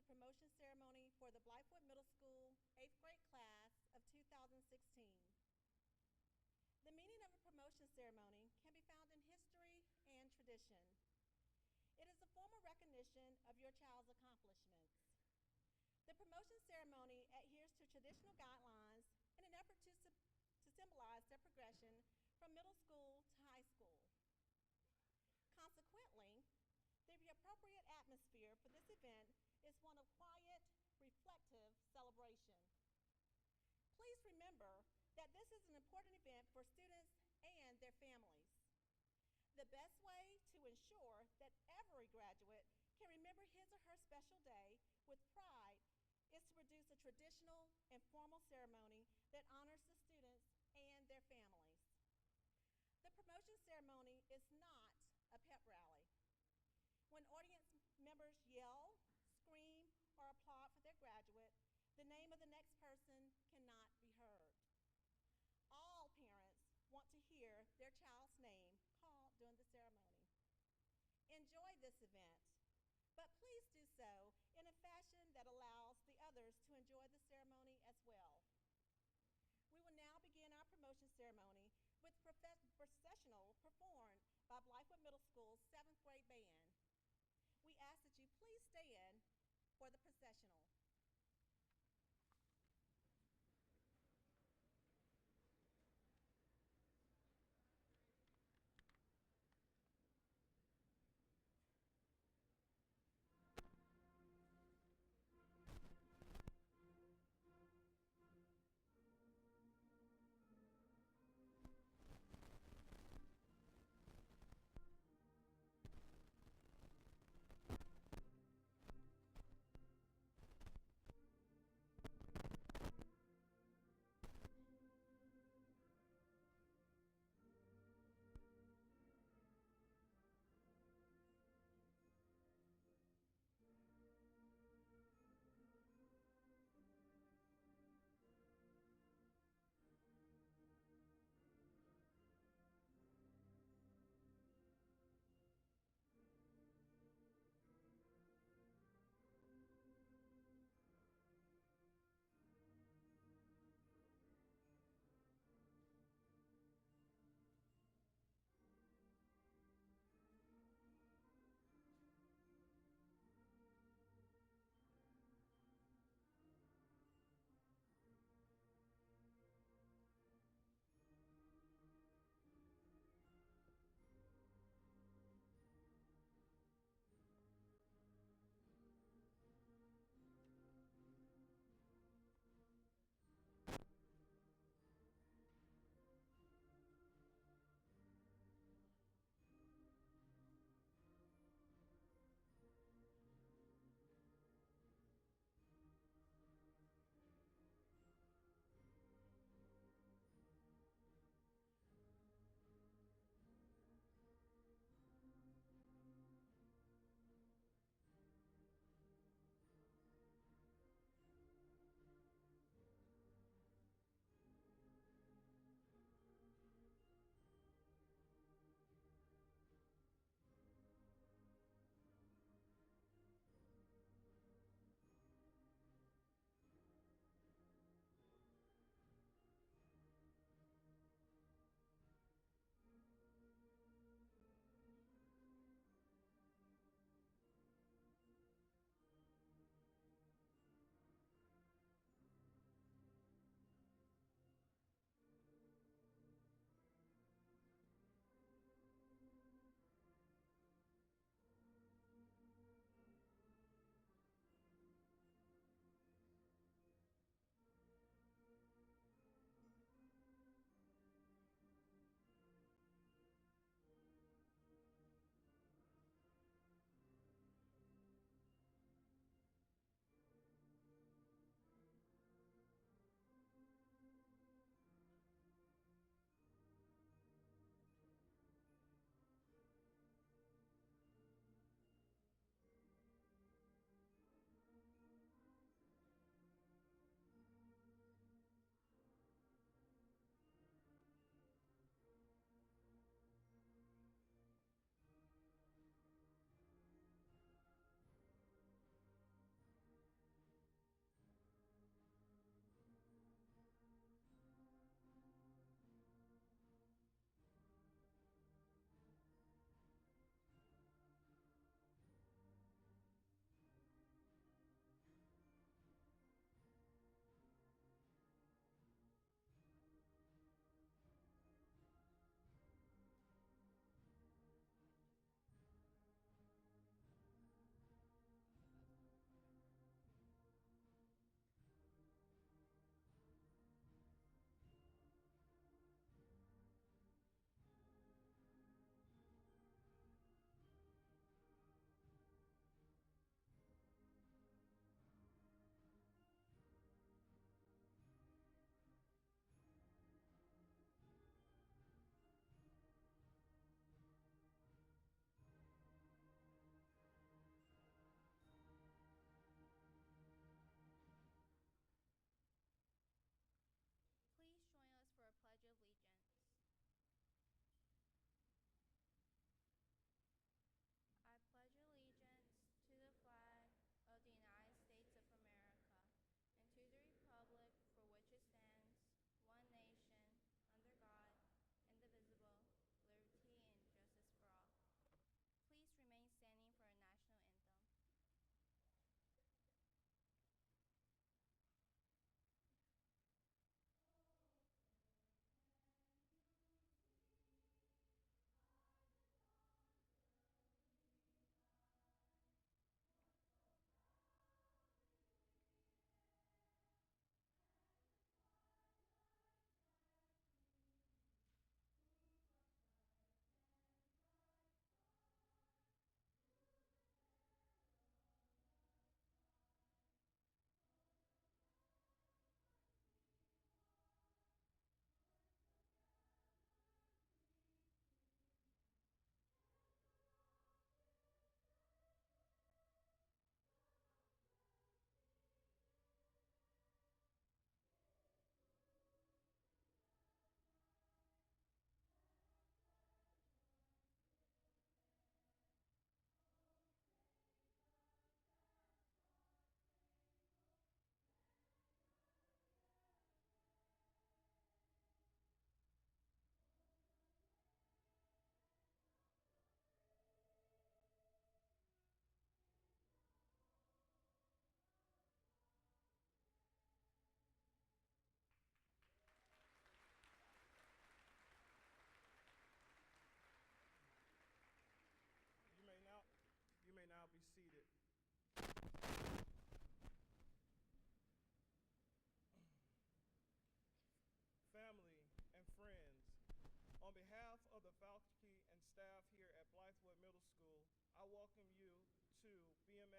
promotion ceremony for the Blackfoot Middle School 8th grade class of 2016. The meaning of a promotion ceremony can be found in history and tradition. It is a form of recognition of your child's accomplishments. The promotion ceremony adheres to traditional guidelines in an effort to symbolize their progression from middle school to high school. Consequently, the appropriate atmosphere for this event is one of quiet, reflective celebration. Please remember that this is an important event for students and their families. The best way to ensure that every graduate can remember his or her special day with pride is to produce a traditional and formal ceremony that honors the students and their families. The promotion ceremony is not a pep rally. When audience members yell, scream, or applaud for their graduate, the name of the next person cannot be heard. All parents want to hear their child's name called during the ceremony. Enjoy this event, but please do so in a fashion that allows the others to enjoy the ceremony as well. We will now begin our promotion ceremony with processional performed by Blackfoot Middle School's 7th grade band. We ask that you please stand for the processional.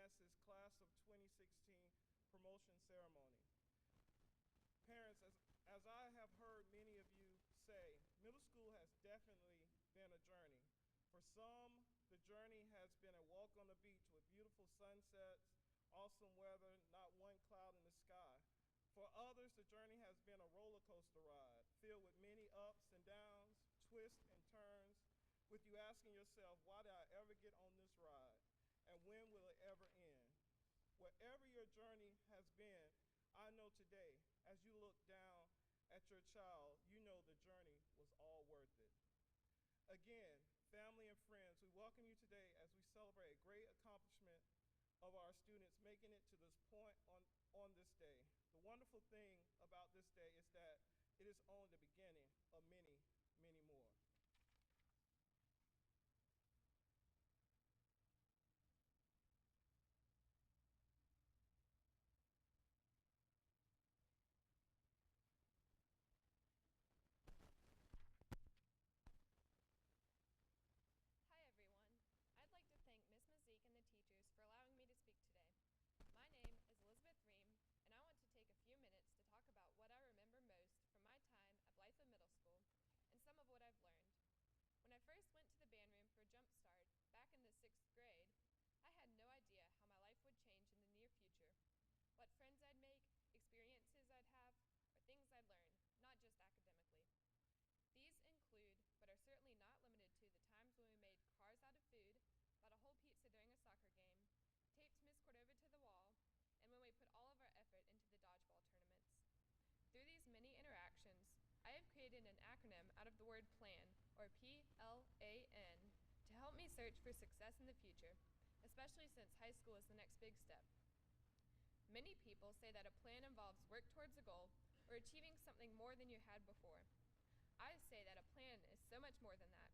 BMS's Class of 2016 promotion ceremony. Parents, as I have heard many of you say, middle school has definitely been a journey. For some, the journey has been a walk on the beach with beautiful sunsets, awesome weather, not one cloud in the sky. For others, the journey has been a roller coaster ride, filled with many ups and downs, twists and turns, with you asking yourself, why did I ever get on this ride? And when will it ever end? Whatever your journey has been, I know today, as you look down at your child, you know the journey was all worth it. Again, family and friends, we welcome you today as we celebrate a great accomplishment of our students making it to this point on this day. The wonderful thing about this day is that it is only the beginning of many, many more. Hi everyone. I'd like to thank Ms. Mazik and the teachers for allowing me to speak today. My name is Elizabeth Ream, and I want to take a few minutes to talk about what I remember most from my time at Blackfoot Middle School and some of what I've learned. When I first went to the band room for Jump Start back in the 6th grade, I had no idea how my life would change in the near future, what friends I'd make, experiences I'd have, or things I'd learn, not just academically. These include, but are certainly not limited to, the times when we made cars out of food, bought a whole pizza during a soccer game, taped Miss Cordova to the wall, and when we put all of our effort into the dodgeball tournaments. Through these many interactions, I have created an acronym out of the word PLAN, or P-L-A-N, to help me search for success in the future, especially since high school is the next big step. Many people say that a plan involves work towards a goal or achieving something more than you had before. I say that a plan is so much more than that.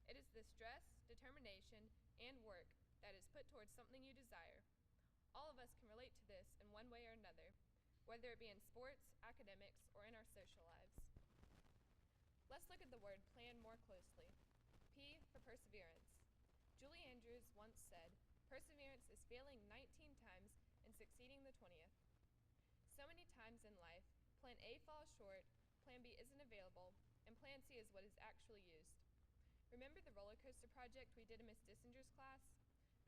It is the stress, determination, and work that is put towards something you desire. All of us can relate to this in one way or another, whether it be in sports, academics, or in our social lives. Let's look at the word plan more closely. P for perseverance. Julie Andrews once said, "Perseverance is failing 19 times and succeeding the 20th." So many times in life, plan A falls short, plan B isn't available, and plan C is what is actually used. Remember the roller coaster project we did in Miss Dissinger's class?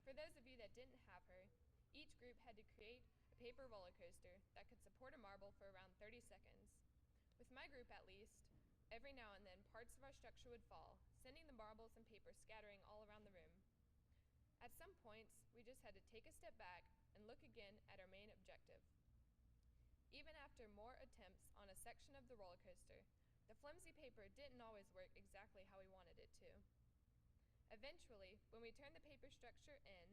For those of you that didn't have her, each group had to create a paper roller coaster that could support a marble for around 30 seconds. With my group at least, every now and then parts of our structure would fall, sending the marbles and paper scattering all around the room. At some points, we just had to take a step back and look again at our main objective. Even after more attempts on a section of the roller coaster, the flimsy paper didn't always work exactly how we wanted it to. Eventually, when we turned the paper structure in,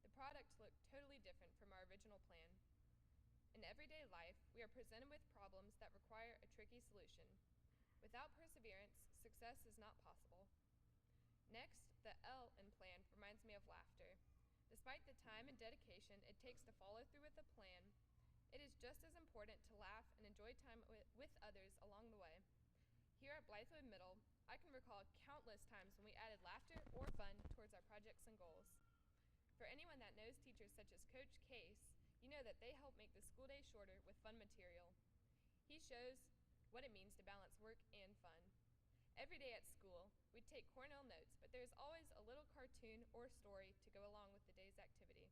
the product looked totally different from our original plan. In everyday life, we are presented with problems that require a tricky solution. Without perseverance, success is not possible. Next, the L in plan reminds me of laughter. Despite the time and dedication it takes to follow through with a plan, it is just as important to laugh and enjoy time with others along the way. Here at Blackfoot Middle, I can recall countless times when we added laughter or fun towards our projects and goals. For anyone that knows teachers such as Coach Case, you know that they help make the school day shorter with fun material. He shows what it means to balance work and fun. Every day at school, we'd take Cornell notes, but there's always a little cartoon or story to go along with the day's activity.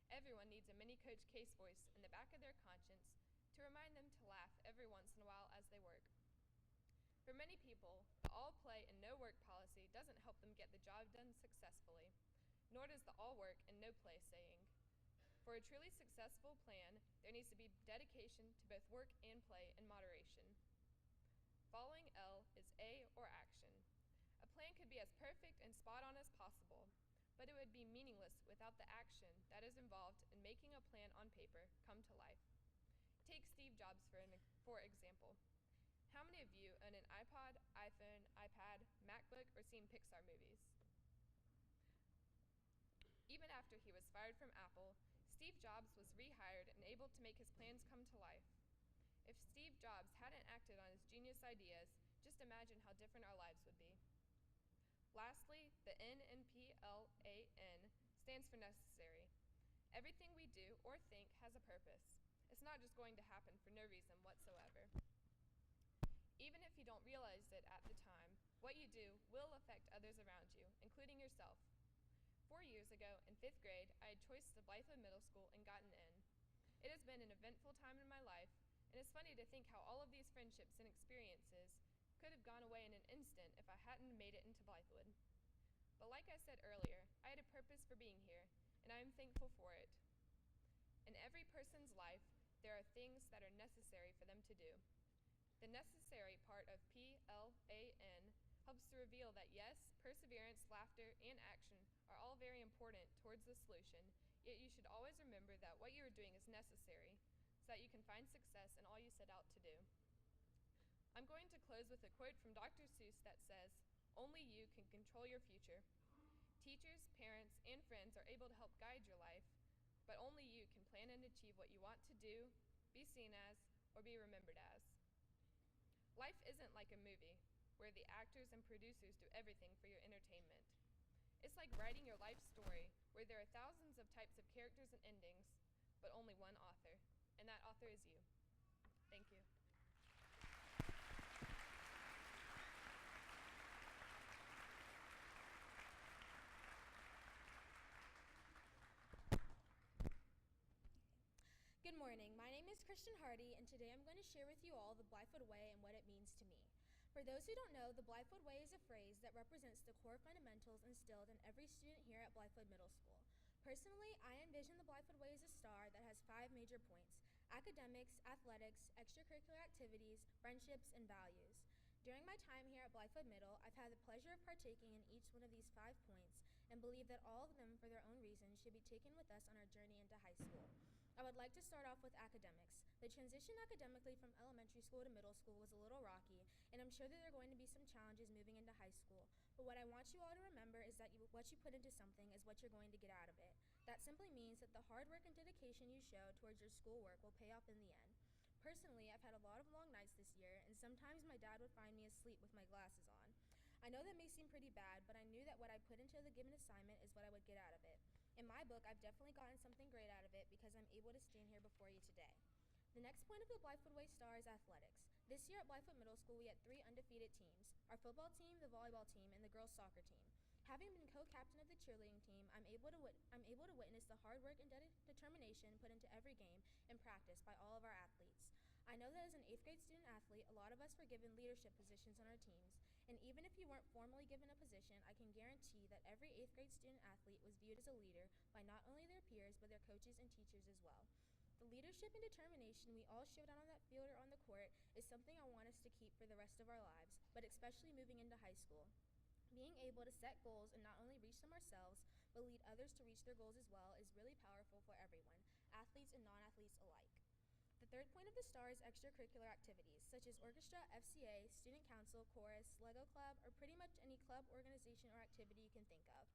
Everyone needs a mini Coach Case voice in the back of their conscience to remind them to laugh every once in a while as they work. For many people, the all play and no work policy doesn't help them get the job done successfully, nor does the all work and no play saying. For a truly successful plan, there needs to be dedication to both work and play in moderation. Following L is A, or action. A plan could be as perfect and spot on as possible, but it would be meaningless without the action that is involved in making a plan on paper come to life. Take Steve Jobs for example. How many of you own an iPod, iPhone, iPad, MacBook, or seen Pixar movies? Even after he was fired from Apple, Steve Jobs was rehired and able to make his plans come to life. If Steve Jobs hadn't acted on his genius ideas, just imagine how different our lives would be. Lastly, the N in PLAN stands for necessary. Everything we do or think has a purpose. It's not just going to happen for no reason whatsoever. Even if you don't realize it at the time, what you do will affect others around you, including yourself. 4 years ago, in 5th grade, I had choiced the Blackfoot Middle School and gotten in. It has been an eventful time in my life, and it's funny to think how all of these friendships and experiences could have gone away in an instant if I hadn't made it into Blythewood. But like I said earlier, I had a purpose for being here, and I am thankful for it. In every person's life, there are things that are necessary for them to do. The necessary part of PLAN helps to reveal that yes, perseverance, laughter, and action are all very important towards the solution, yet you should always remember that what you are doing is necessary so that you can find success in all you set out to do. I'm going to close with a quote from Dr. Seuss that says, "Only you can control your future. Teachers, parents, and friends are able to help guide your life, but only you can plan and achieve what you want to do, be seen as, or be remembered as." Life isn't like a movie where the actors and producers do everything for your entertainment. It's like writing your life story where there are thousands of types of characters and endings, but only one author, and that author is you. Thank you. Good morning. My name is Christian Hardy, and today I'm going to share with you all the Blackfoot Way and what it means to me. For those who don't know, the Blackfoot Way is a phrase that represents the core fundamentals instilled in every student here at Blackfoot Middle School. Personally, I envision the Blackfoot Way as a star that has 5 major points: academics, athletics, extracurricular activities, friendships, and values. During my time here at Blackfoot Middle, I've had the pleasure of partaking in each one of these 5 points and believe that all of them, for their own reasons, should be taken with us on our journey into high school. I would like to start off with academics. The transition academically from elementary school to middle school was a little rocky, and I'm sure that there are going to be some challenges moving into high school. But what I want you all to remember is that what you put into something is what you're going to get out of it. That simply means that the hard work and dedication you show towards your schoolwork will pay off in the end. Personally, I've had a lot of long nights this year, and sometimes my dad would find me asleep with my glasses on. I know that may seem pretty bad, but I knew that what I put into the given assignment is what I would get out of it. In my book, I've definitely gotten something great out of it because I'm able to stand here before you today. The next point of the Blackfoot Way star is athletics. This year at Blackfoot Middle School, we had 3 undefeated teams: our football team, the volleyball team, and the girls' soccer team. Having been co-captain of the cheerleading team, I'm able to witness the hard work and determination put into every game and practice by all of our athletes. I know that as an 8th grade student athlete, a lot of us were given leadership positions on our teams, and even if you weren't formally given a position, I can guarantee that every 8th grade student athlete was viewed as a leader by not only their peers, but their coaches and teachers as well. The leadership and determination we all showed out on that field or on the court is something I want us to keep for the rest of our lives, but especially moving into high school. Being able to set goals and not only reach them ourselves, but lead others to reach their goals as well is really powerful for everyone, athletes and non-athletes alike. The third point of the star is extracurricular activities, such as orchestra, FCA, student council, chorus, Lego club, or pretty much any club, organization, or activity you can think of.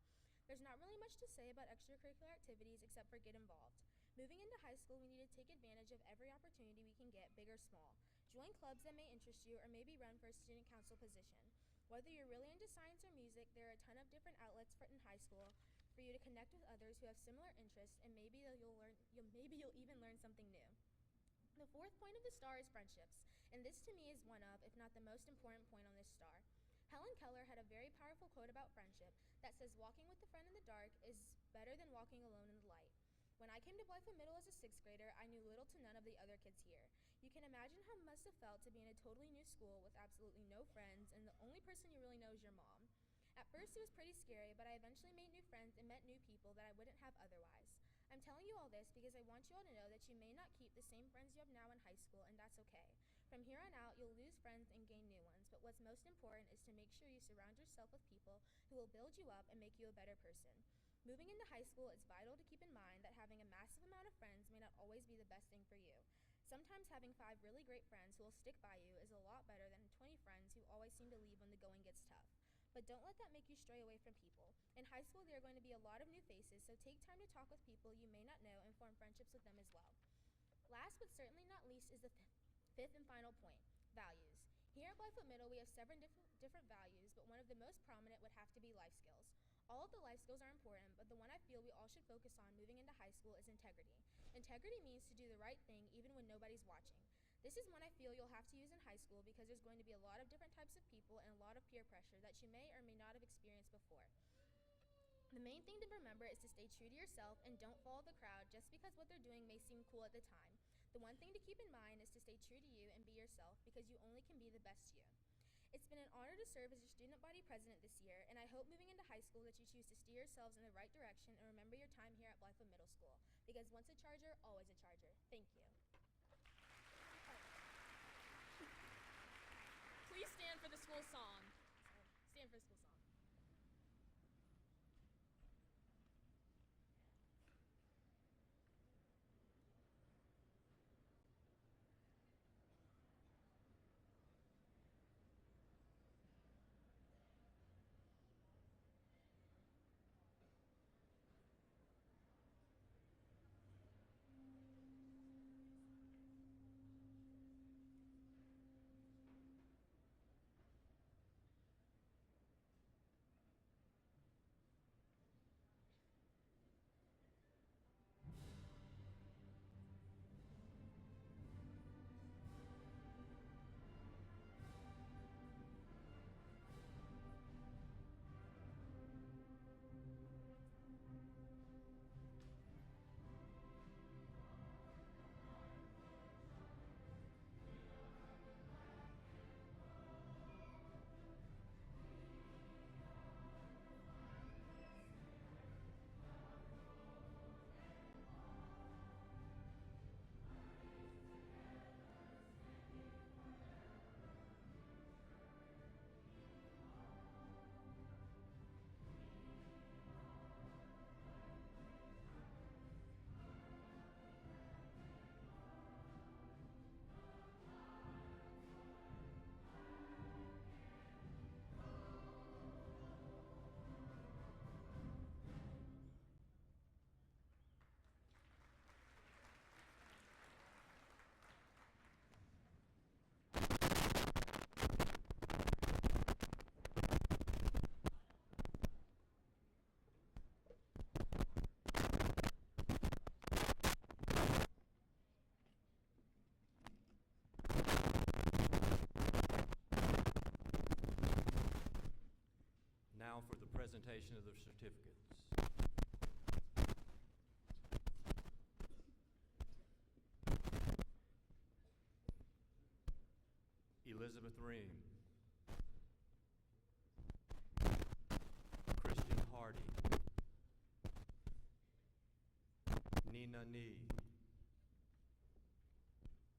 There's not really much to say about extracurricular activities except for get involved. Moving into high school, we need to take advantage of every opportunity we can get, big or small. Join clubs that may interest you, or maybe run for a student council position. Whether you're really into science or music, there are a ton of different outlets in high school for you to connect with others who have similar interests, and maybe you'll even learn something new. The fourth point of the star is friendships, and this to me is one of, if not the most important point on this star. Helen Keller had a very powerful quote about friendship that says, "Walking with a friend in the dark is better than walking alone in the light." When I came to Blackfoot Middle as a 6th grader, I knew little to none of the other kids here. You can imagine how it must have felt to be in a totally new school with absolutely no friends, and the only person you really know is your mom. At first, it was pretty scary, but I eventually made new friends and met new people that I wouldn't have otherwise. I'm telling you all this because I want you all to know that you may not keep the same friends you have now in high school, and that's okay. From here on out, you'll lose friends and gain new ones, but what's most important is to make sure you surround yourself with people who will build you up and make you a better person. Moving into high school, it's vital to keep in mind that having a massive amount of friends may not always be the best thing for you. Sometimes having 5 really great friends who will stick by you is a lot better than 20 friends who always seem to leave when the going gets tough. But don't let that make you stray away from people. In high school, there are going to be a lot of new faces, so take time to talk with people you may not know and form friendships with them as well. Last but certainly not least is the 5th and final point, values. Here at Blackfoot Middle, we have 7 different values, but one of the most prominent would have to be life skills. All of the life skills are important, but the one I feel we all should focus on moving into high school is integrity. Integrity means to do the right thing even when nobody's watching. This is one I feel you'll have to use in high school because there's going to be a lot of different types of people and a lot of peer pressure that you may or may not have experienced before. The main thing to remember is to stay true to yourself and don't follow the crowd just because what they're doing may seem cool at the time. The one thing to keep in mind is to stay true to you and be yourself because you only can be the best you. It's been an honor to serve as your student body president this year, and I hope moving into high school that you choose to steer yourselves in the right direction and remember your time here at Blackfoot Middle School, because once a Charger, always a Charger. Thank you. Please stand for the school song. Stand for the school song. Now for the presentation of the certificates. Elizabeth Ream, Christian Hardy, Nina Nee,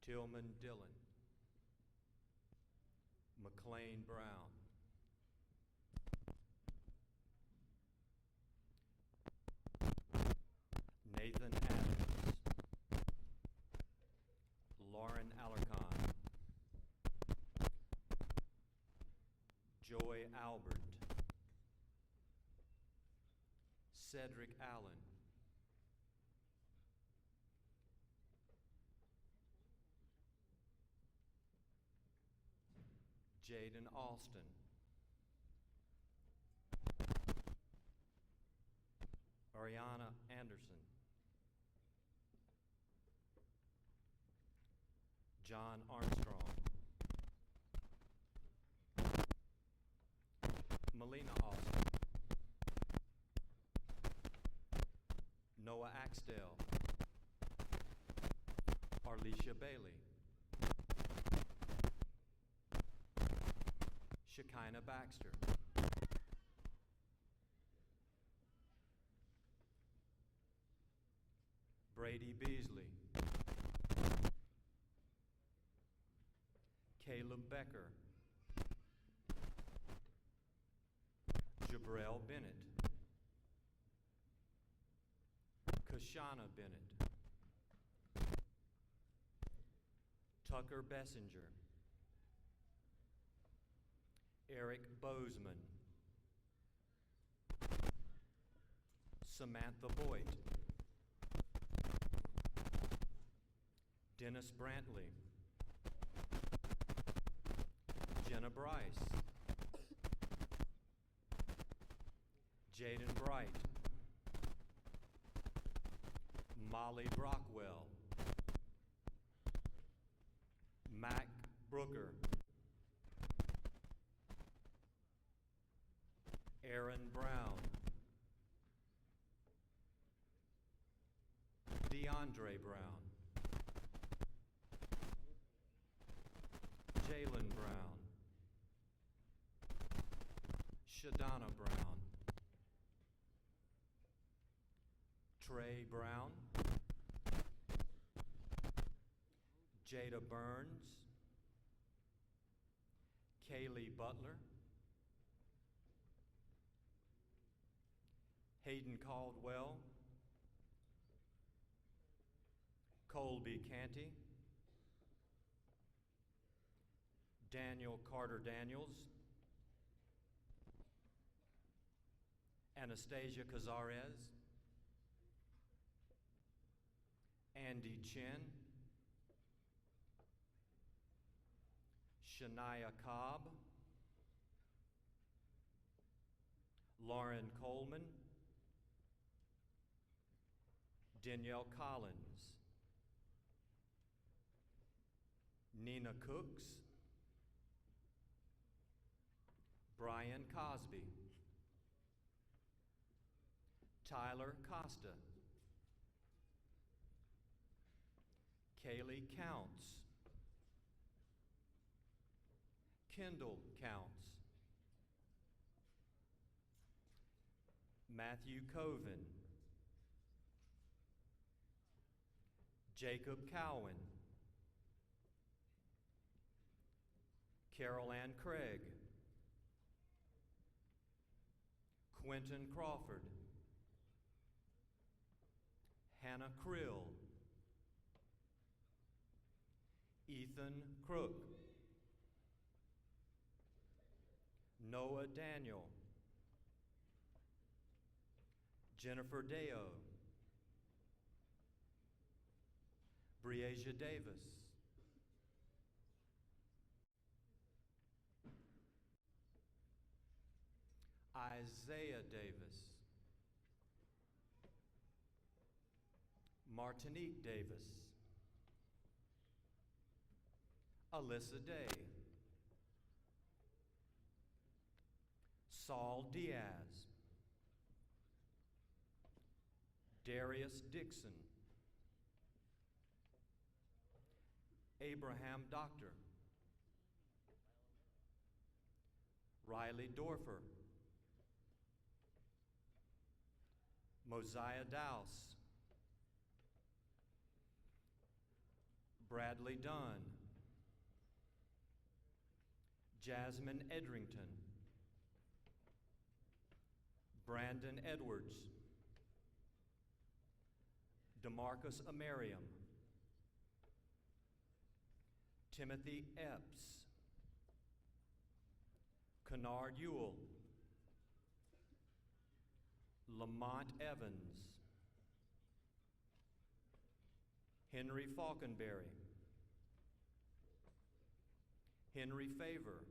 Tillman Dillon, McLean Brown, Nathan Adams, Lauren Alarcon, Joy Albert, Cedric Allen, Jaden Alston, Ariana Anderson, John Armstrong, Melina Austin, Noah Axtell, Arlisha Bailey, Shekinah Baxter, Brady Beasley, Caleb Becker, Jabrell Bennett, Kashana Bennett, Tucker Bessinger, Eric Bozeman, Samantha Boyd, Dennis Brantley, Jenna Bryce, Jaden Bright, Molly Brockwell, Mac Brooker, Aaron Brown, DeAndre Brown, Jalen Brown, Shadonna Brown, Trey Brown, Jada Burns, Kaylee Butler, Hayden Caldwell, Colby Canty, Daniel Carter Daniels, Anastasia Cazares, Andy Chin, Shania Cobb, Lauren Coleman, Danielle Collins, Nina Cooks, Brian Cosby, Tyler Costa, Kaylee Counts, Kendall Counts, Matthew Coven, Jacob Cowan, Carol Ann Craig, Quentin Crawford, Hannah Krill, Ethan Crook, Noah Daniel, Jennifer Deo, Breasia Davis, Isaiah Davis, Martinique Davis, Alyssa Day, Saul Diaz, Darius Dixon, Abraham Doctor, Riley Dorfer, Mosiah Dowse, Bradley Dunn, Jasmine Edrington, Brandon Edwards, DeMarcus Amariam, Timothy Epps, Kennard Ewell, Lamont Evans, Henry Falconberry, Henry Favor,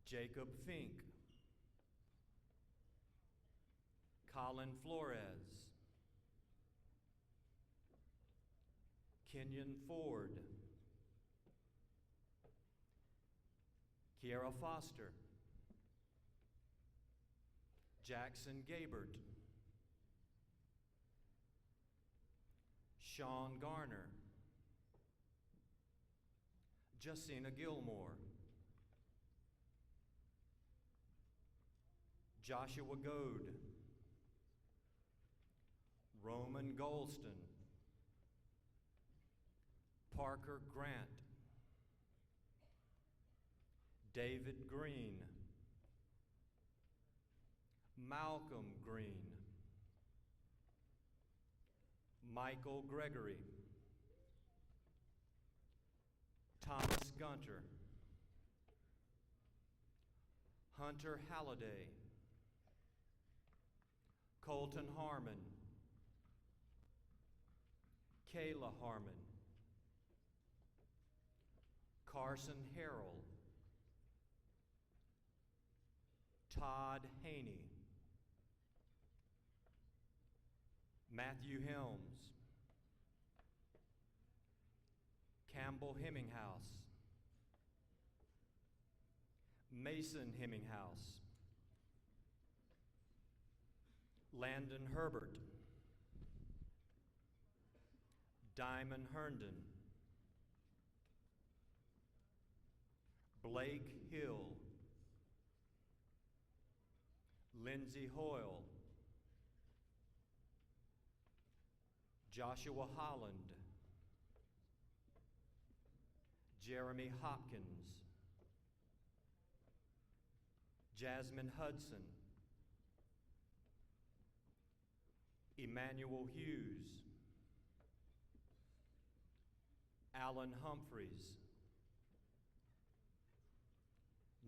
Jacob Fink, Colin Flores, Kenyon Ford, Kiara Foster, Jackson Gabert, Sean Garner, Justina Gilmore, Joshua Goad, Roman Golston, Parker Grant, David Green, Malcolm Green, Michael Gregory, Thomas Gunter, Hunter Halliday, Colton Harmon, Kayla Harmon, Carson Harrell, Todd Haney, Matthew Helms, Campbell Hemminghouse, Mason Hemminghouse, Landon Herbert, Diamond Herndon, Blake Hill, Lindsay Hoyle, Joshua Holland, Jeremy Hopkins, Jasmine Hudson, Emmanuel Hughes, Alan Humphreys,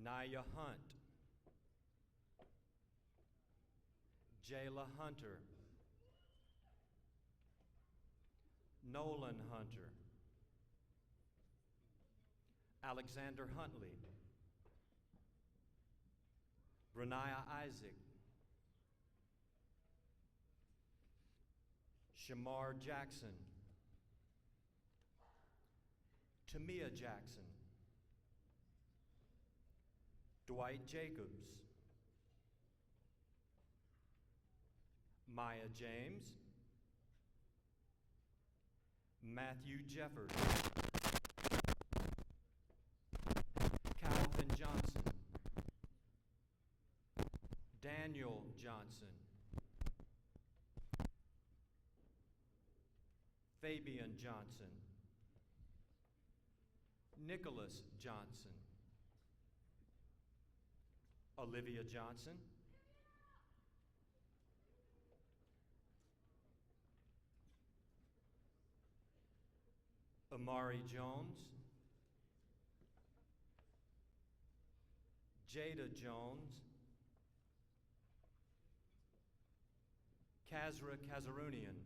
Naya Hunt, Jayla Hunter, Nolan Hunter, Alexander Huntley, Renaya Isaac, Shamar Jackson, Tamia Jackson, Dwight Jacobs, Maya James, Matthew Jeffers, Calvin Johnson, Daniel Johnson, Fabian Johnson, Nicholas Johnson, Olivia Johnson, Amari Jones, Jada Jones, Kazra Kazarunian,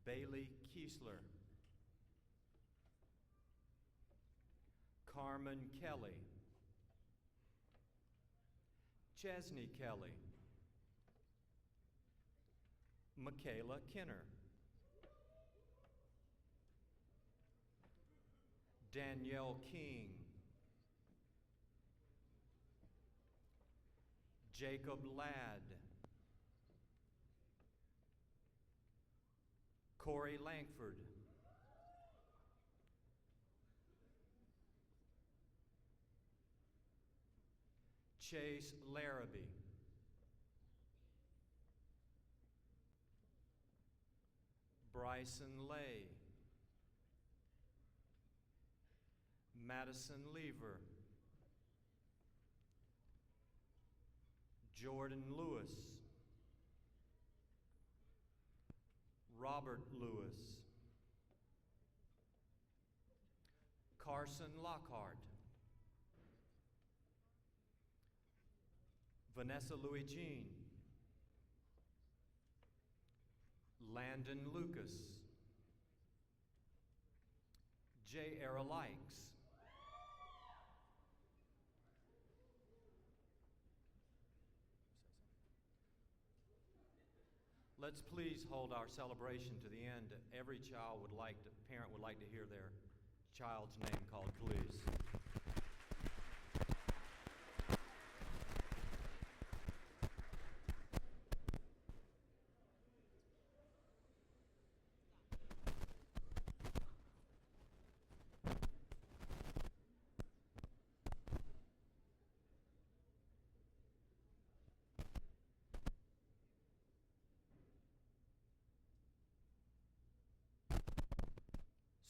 Bailey Kiesler, Carmen Kelly, Chesney Kelly, Michaela Kinner, Danielle King, Jacob Ladd, Corey Langford, Chase Larrabee, Bryson Lay, Madison Lever, Jordan Lewis, Robert Lewis, Carson Lockhart, Vanessa Louis Jean, Landon Lucas, Jay Aerolikes, let's please hold our celebration to the end. Every parent would like to hear their child's name called, please.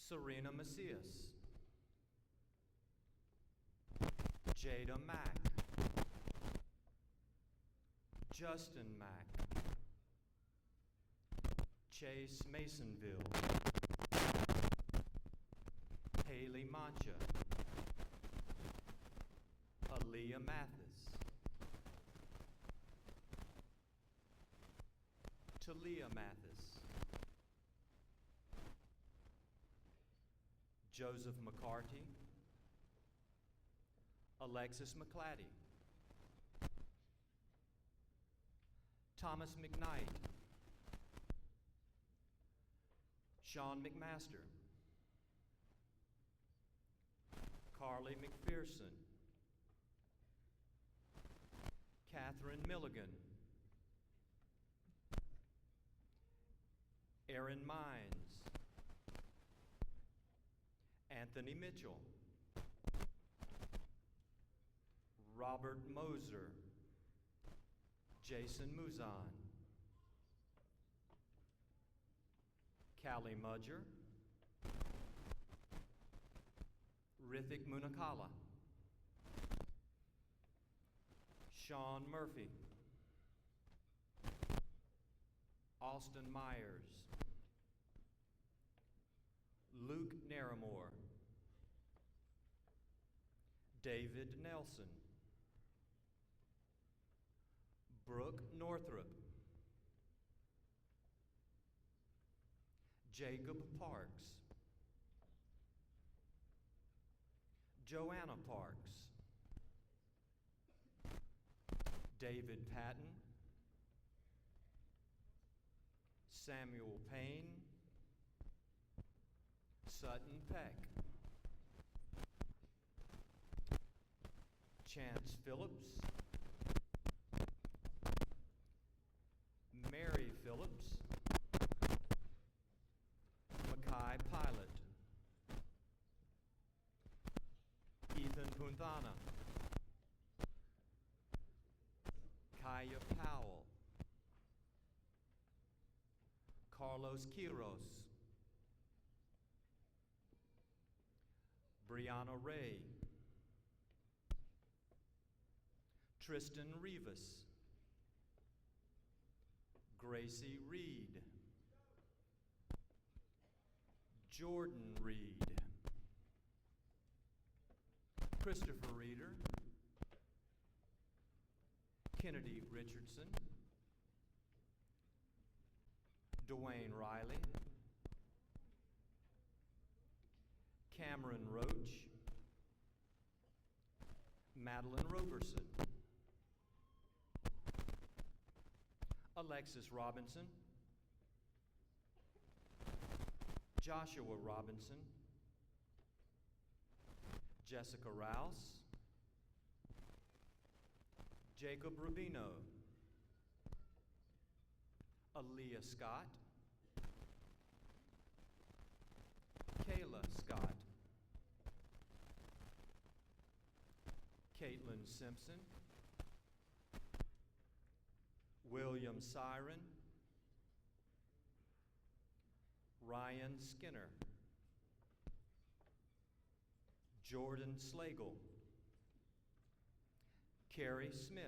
Serena Macias, Jada Mack, Justin Mack, Chase Masonville, Haley Mancha, Aaliyah Mathis, Talia Mathis, Joseph McCarty, Alexis McClatty, Thomas McKnight, Sean McMaster, Carly McPherson, Catherine Milligan, Aaron Mines, Anthony Mitchell, Robert Moser, Jason Muzan, Callie Mudger, Rithik Munakala, Sean Murphy, Austin Myers, Luke Naramore, David Nelson, Brooke Northrup, Jacob Parks, Joanna Parks, David Patton, Samuel Payne, Sutton Peck, Chance Phillips, Mary Phillips, Mackay Pilot, Ethan Punthana, Kaya Powell, Carlos Quiros, Brianna Ray, Tristan Rivas, Gracie Reed, Jordan Reed, Christopher Reeder, Kennedy Richardson, Dwayne Riley, Cameron Roach, Madeline Roberson, Alexis Robinson, Joshua Robinson, Jessica Rouse, Jacob Rubino, Aaliyah Scott, Kayla Scott, Caitlin Simpson, William Siren, Ryan Skinner, Jordan Slagle, Carrie Smith,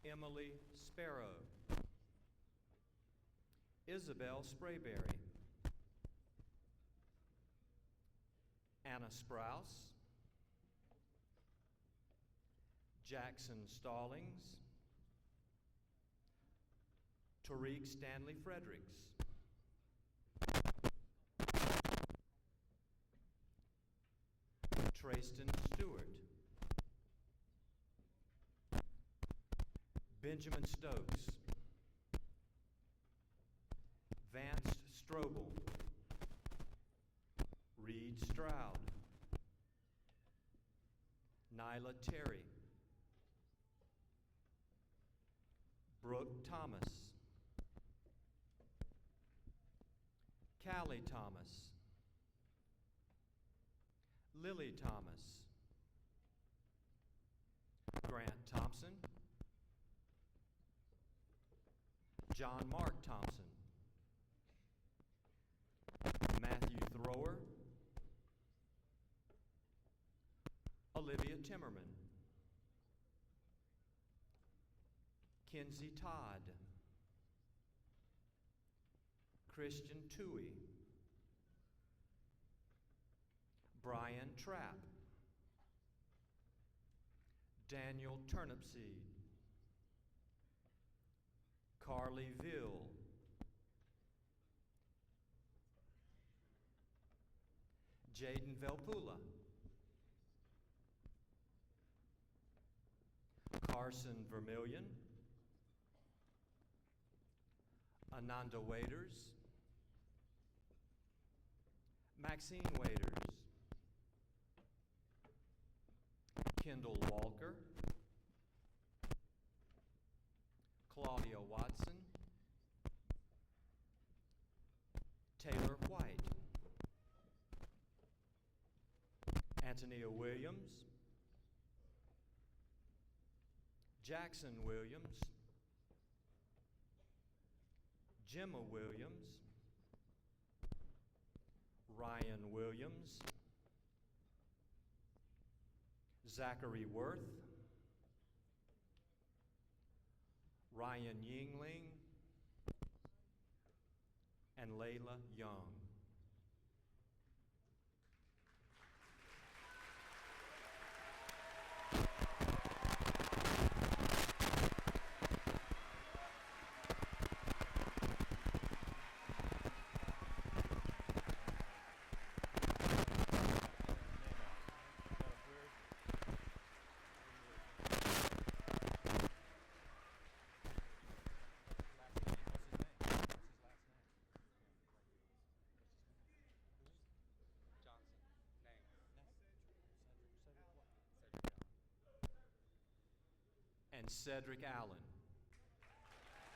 Emily Sparrow, Isabel Sprayberry, Anna Sprouse, Jackson Stallings, Tariq Stanley Fredericks, Trayston Stewart, Benjamin Stokes, Vance Strobel, Reed Stroud, Nyla Terry, Brooke Thomas, Callie Thomas, Lily Thomas, Grant Thompson, John Mark Thompson, Matthew Thrower, Olivia Timmerman, Kenzie Todd, Christian Toohey, Brian Trapp, Daniel Turnipseed, Carly Ville, Jaden Velpula, Carson Vermillion, Ananda Waiters, Maxine Waiters, Kendall Walker, Claudia Watson, Taylor White, Antonia Williams, Jackson Williams, Gemma Williams, Ryan Williams, Zachary Worth, Ryan Yingling, and Layla Young. And Cedric Allen.